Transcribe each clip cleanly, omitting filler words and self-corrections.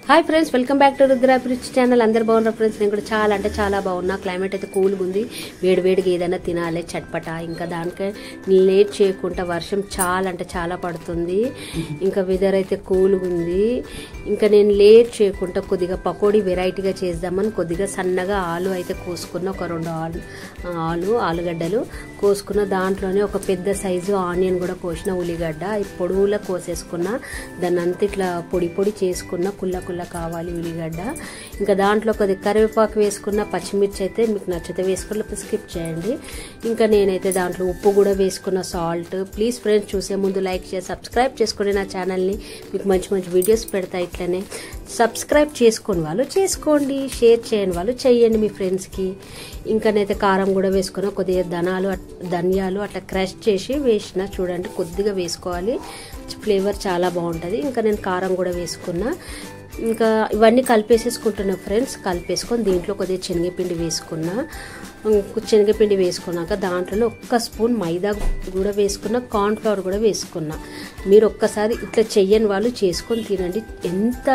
hi friends welcome back to Rudrabhiruchi channel अंदर बागुन्नारा friends నేను కూడా చాలా అంటే చాలా బాగున్నా క్లైమేట్ అయితే కూల్ గా ఉంది వేడివేడిగా ఏదైనా తినాలి చట్పటా ఇంకా దానికి లేట్ చేయకుండా వర్షం చాలా అంటే చాలా పడుతుంది ఇంకా వెదర్ అయితే కూల్ గా ఉంది ఇంకా నేను లేట్ చేయకుండా కొద్దిగా పకోడీ వెరైటీగా చేద్దామని కొద్దిగా సన్నగా ఆలు అయితే కోసుకున్న ఒక రెండు ఆలుగడ్డలు కోసుకున్న దాంట్లోనే ఒక పెద్ద సైజు ఆనియన్ కూడా కోసిన ఉల్లిగడ్డ పొడువులా కోసేసుకున్న దాన్నంతా ఇట్లా పొడి పొడి చేసుకున్న కుల్ల కావాలి ఉల్లిగడ్డ ఇంకా దాంట్లో కొద్దిగా కరివేపాకు వేసుకున్న పచ్చిమిర్చి అయితే మీకు నచ్చితే వేసుకుని స్కిప్ చేయండి ఇంకా నేనైతే దాంట్లో ఉప్పు కూడా వేసుకున్న సాల్ట్ ప్లీజ్ ఫ్రెండ్స్ చూసే ముందు లైక్ చేసి సబ్స్క్రైబ్ చేసుకోండి నా ఛానల్ని మీకు మంచి మంచి వీడియోస్ పెడతా ఇట్లనే సబ్స్క్రైబ్ చేసుకొని వాళ్ళు చేసుకోండి షేర్ చేయని వాళ్ళు చేయండి మీ ఫ్రెండ్స్కి ఇంకా నేనైతే కారం కూడా వేసుకున్నా కొద్దిగా ధనియాలు అట్లా క్రష్ చేసి వేసిన చూడండి కొద్దిగా వేసుకోవాలి ఫ్లేవర్ చాలా బాగుంటుంది ఇంకా నేను కారం కూడా వేసుకున్నా ఇంకా ఇవన్నీ కలిపేసేసుకుంటున్నా ఫ్రెండ్స్ కలిపేసుకొని దీంట్లో కొద్దిగా శనగపిండి వేసుకున్నా శనగపిండి వేసుకున్నాక దాంట్లో ఒక్క స్పూన్ మైదా కూడా వేసుకున్నా కార్న్ ఫ్లవర్ కూడా వేసుకున్నా మీరు ఒక్కసారి ఇట్లా చెయ్యని వాళ్ళు చేసుకొని తినండి ఎంత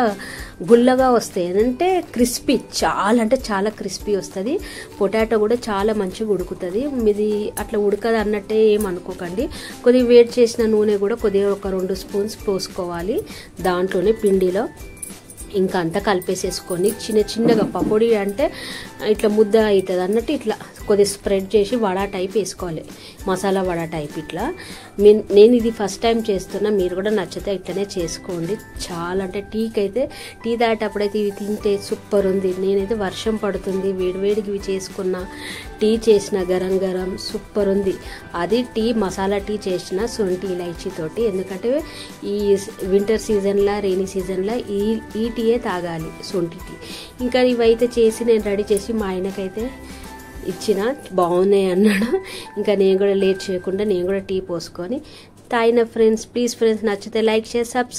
గుల్లగా వస్తాయి అంటే క్రిస్పీ చాలా అంటే చాలా క్రిస్పీ వస్తుంది పొటాటో కూడా చాలా మంచిగా ఉడుకుతుంది మీది అట్లా ఉడకదు అన్నట్టే ఏమనుకోకండి కొద్దిగా వేడి చేసిన నూనె కూడా కొద్దిగా ఒక 2 స్పూన్స్ పోసుకోవాలి దాంట్లోనే పిండిలో ఇంకా అంతా కలిపేసేసుకొని చిన్నగా పకోడీ అంటే ఇట్లా ముద్ద అవుతుంది అన్నట్టు ఇట్లా కొద్దిగా స్ప్రెడ్ చేసి వడ టైప్ వేసుకోవాలి మసాలా వడ టైప్ ఇట్లా నేను ఇది ఫస్ట్ టైం చేస్తున్నా మీరు కూడా నచ్చితే ఇట్లనే చేసుకోండి చాలా అంటే టీ తాగేటప్పుడైతే ఇవి తింటే సూపర్ ఉంది నేనైతే వర్షం పడుతుంది వేడివేడికి ఇవి చేసుకున్నా టీ చేసిన గరం సూపర్ ఉంది అది మసాలా టీ చేసిన సొంటి ఇలాచీ తోటి ఎందుకంటే ఈ వింటర్ సీజన్లో రెయినీ సీజన్లో ఈ టీయే తాగాలి సొంటి టీ ఇంకా ఇవైతే చేసి నేను రెడీ చేసి మా ఆయనకైతే ఇచ్చిన బాగున్నాయి అన్నాడు ఇంకా నేను కూడా లేట్ చేయకుండా నేను కూడా టీ పోసుకొని తాగిన ఫ్రెండ్స్ ప్లీజ్ ఫ్రెండ్స్ నచ్చితే లైక్ చేసి సబ్స్క్రైబ్